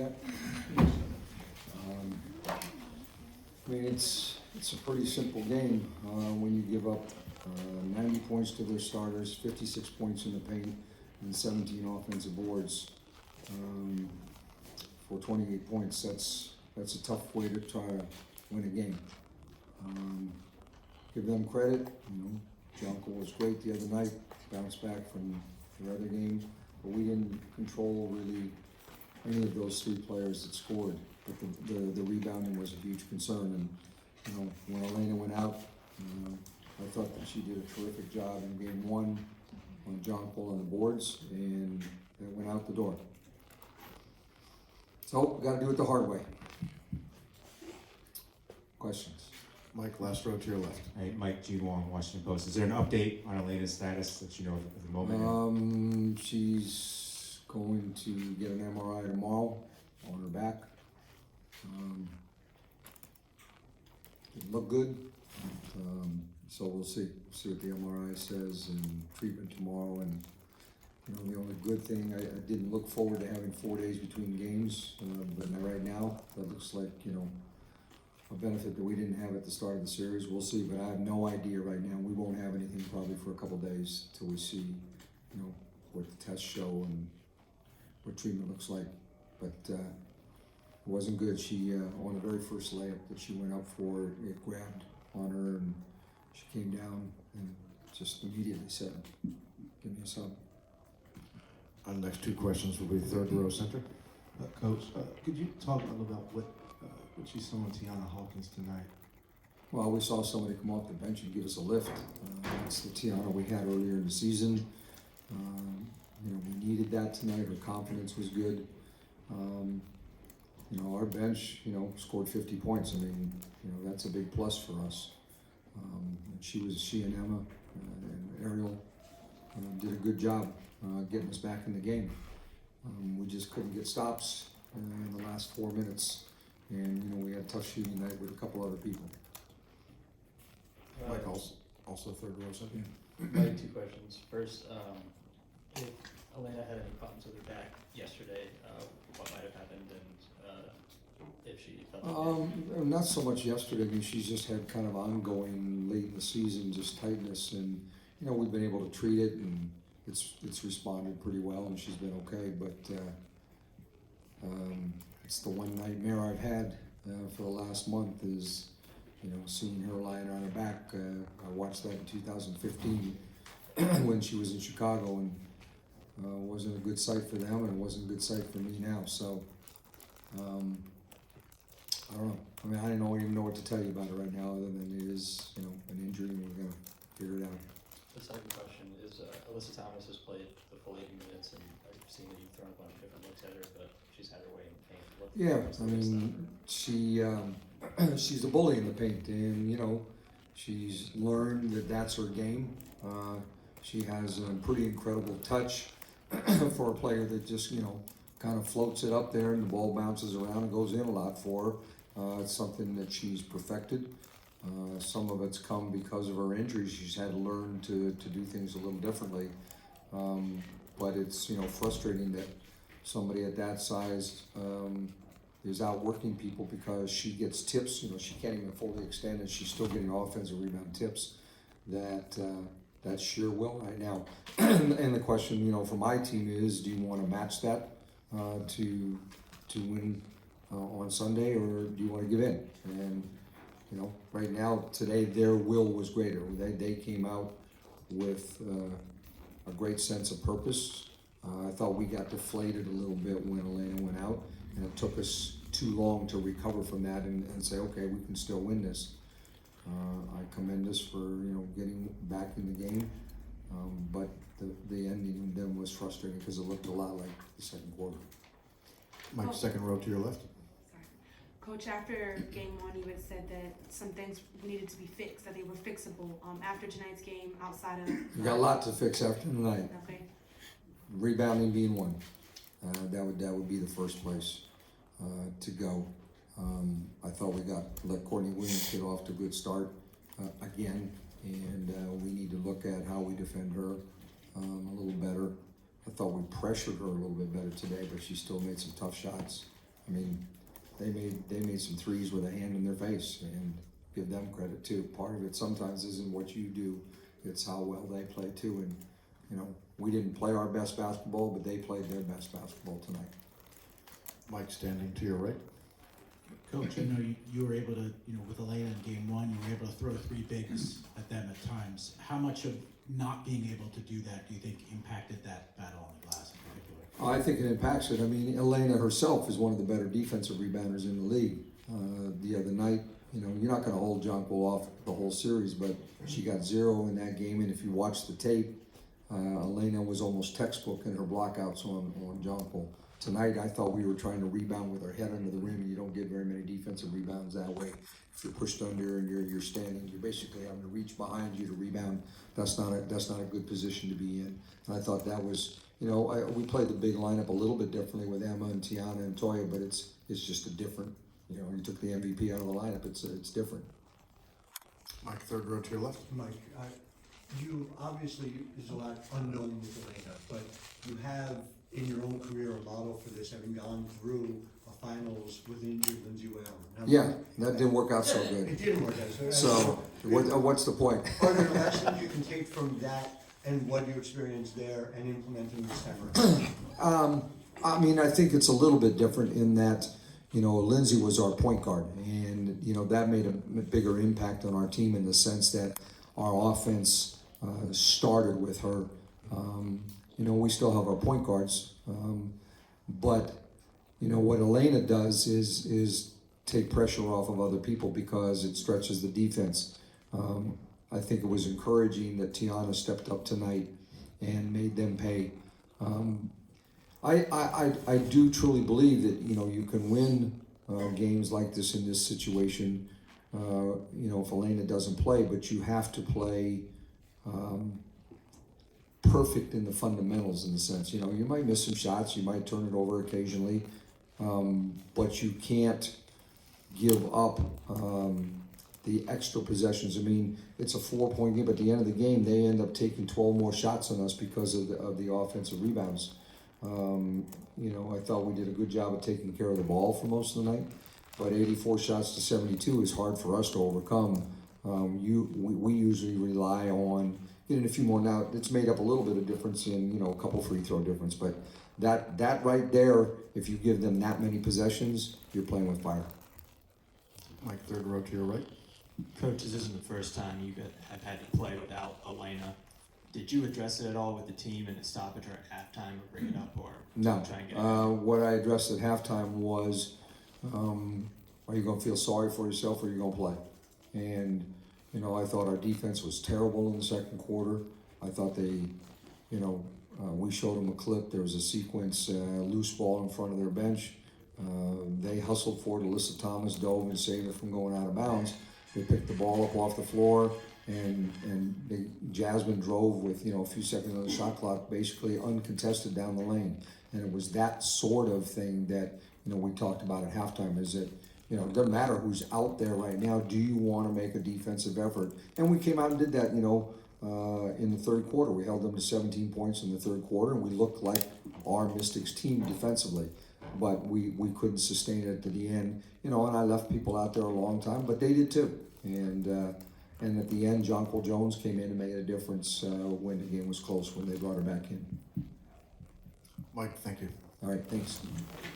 that? I mean, it's a pretty simple game when you give up 90 points to their starters, 56 points in the paint, and 17 offensive boards for 28 points. That's a tough way to try to win a game. Give them credit. Jonko was great the other night, bounced back from their other game, but we didn't control really any of those three players that scored. But the rebounding was a huge concern, and when Elena went out, I thought that she did a terrific job in game one on Jonko on the boards, and it went out the door. So we got to do it the hard way. Questions? Mike, last row to your left. Hey, Mike G. Wong, Washington Post. Is there an update on Elena's status that you know at the moment? She's going to get an MRI tomorrow on her back. Didn't look good, so we'll see. See what the MRI says and treatment tomorrow. And the only good thing, I didn't look forward to having 4 days between games, but right now that looks like a benefit that we didn't have at the start of the series. We'll see, but I have no idea right now. We won't have anything probably for a couple days till we see, what the tests show and what treatment looks like. But it wasn't good. She on the very first layup that she went up for, it grabbed on her and she came down and just immediately said, "Give me a sub." Our next two questions will be third row center. Coach, could you talk a little about what you saw in Tiana Hawkins tonight? Well, we saw somebody come off the bench and give us a lift. That's the Tiana we had earlier in the season. We needed that tonight. Her confidence was good. Our bench, scored 50 points. I mean, that's a big plus for us. She and Emma and Ariel did a good job getting us back in the game. We just couldn't get stops in the last 4 minutes. And, we had a tough shooting night with a couple other people. Mike, also third row center. Mike, two questions. First, if Elena had any problems with her back yesterday, what might have happened, and if she felt Not so much yesterday. I mean, she's just had kind of ongoing late in the season, just tightness, and we've been able to treat it, and it's responded pretty well, and she's been okay. But it's the one nightmare I've had for the last month is, seeing her lying on her back. I watched that in 2015 when she was in Chicago, and it wasn't a good sight for them, and it wasn't a good sight for me now. So, I don't know. I mean, I don't even know what to tell you about it right now, other than it is, an injury, and we're gonna figure it out. The second question is, Alyssa Thomas has played the full 80 minutes, and I've seen that you've thrown a bunch of different looks at her, but she's had her way in the paint. Yeah, I mean, she's a bully in the paint, and she's learned that that's her game. She has a pretty incredible touch for a player that just kind of floats it up there, and the ball bounces around and goes in a lot for her. It's something that she's perfected. Some of it's come because of her injuries. She's had to learn to do things a little differently. But it's frustrating that somebody at that size is outworking people because she gets tips. She can't even fully extend, and she's still getting offensive rebound tips. That's sheer will right now. And the question, for my team is, do you want to match that to win on Sunday, or do you want to give in? And right now, today, their will was greater. They came out with a great sense of purpose. I thought we got deflated a little bit when Elena went out, and it took us too long to recover from that and say, okay, we can still win this. I commend us for getting back in the game, but the ending then was frustrating because it looked a lot like the second quarter. Mike, second row to your left. Coach, after game one, you had said that some things needed to be fixed, that they were fixable. After tonight's game, outside of We got a lot to fix after tonight. okay, Rebounding being one. That would be the first place to go. I thought we let Courtney Williams get off to a good start again, and we need to look at how we defend her a little better. I thought we pressured her a little bit better today, but she still made some tough shots. I mean, they made some threes with a hand in their face, and give them credit too. Part of it sometimes isn't what you do, it's how well they play too. And you know, we didn't play our best basketball, but they played their best basketball tonight. Mike standing to your right. Coach, I know you were able to, you know, with Elena in game one, you were able to throw three bigs at them at times. How much of not being able to do that do you think impacted that battle on the glass in particular? I think it impacts it. I mean, Elena herself is one of the better defensive rebounders in the league. The other night, you know, you're not going to hold Jonko off the whole series, but she got 0 in that game. And if you watch the tape, Elena was almost textbook in her blockouts on Jonko. Tonight, I thought we were trying to rebound with our head under the rim, and you don't get very many defensive rebounds that way. If you're pushed under and you're standing, you're basically having to reach behind you to rebound. That's not a good position to be in. And I thought that was, you know, we played the big lineup a little bit differently with Emma and Tiana and Toya, but it's just a different. You know, you took the MVP out of the lineup. It's different. Mike, third row to your left. Mike, you obviously, there's a lot unknown with Elena, but you have in your own career a model for this, having gone through a finals with injured Lindsay Whalen. Yeah, that didn't work out so good. It didn't work out. So what's the point? Are there lessons you can take from that and what you experienced there and implementing this time around? I mean, I think it's a little bit different in that, you know, Lindsay was our point guard, and you know that made a bigger impact on our team in the sense that our offense started with her. You know, we still have our point guards, but you know what Elena does is take pressure off of other people because it stretches the defense. I think it was encouraging that Tiana stepped up tonight and made them pay. I do truly believe that, you know, you can win games like this in this situation. You know, if Elena doesn't play, but you have to play perfect in the fundamentals in the sense, you know, you might miss some shots, you might turn it over occasionally, but you can't give up the extra possessions. I mean, it's a 4-point game, but at the end of the game, they end up taking 12 more shots on us because of the offensive rebounds. You know, I thought we did a good job of taking care of the ball for most of the night, but 84 shots to 72 is hard for us to overcome. We usually rely on getting a few more. Now, it's made up a little bit of difference in, you know, a couple free throw difference, but that right there, if you give them that many possessions, you're playing with fire. Mike, third row to your right. Coach, this isn't the first time you have had to play without Elena. Did you address it at all with the team in a stoppage or at halftime, or bring it up, or No. try and get it? What I addressed at halftime was, are you going to feel sorry for yourself or are you going to play? And, you know, I thought our defense was terrible in the second quarter. I thought they, you know, we showed them a clip. There was a sequence, loose ball in front of their bench. They hustled for it. Alyssa Thomas dove and saved it from going out of bounds. They picked the ball up off the floor, and Jasmine drove with, you know, a few seconds on the shot clock, basically uncontested down the lane. And it was that sort of thing that, you know, we talked about at halftime, is that, you know, it doesn't matter who's out there right now. Do you want to make a defensive effort? And we came out and did that, you know, in the third quarter. We held them to 17 points in the third quarter, and we looked like our Mystics team defensively. But we couldn't sustain it to the end, you know, and I left people out there a long time, but they did too. And at the end, Jonko Jones came in and made a difference when the game was close, when they brought her back in. Mike, thank you. All right, thanks.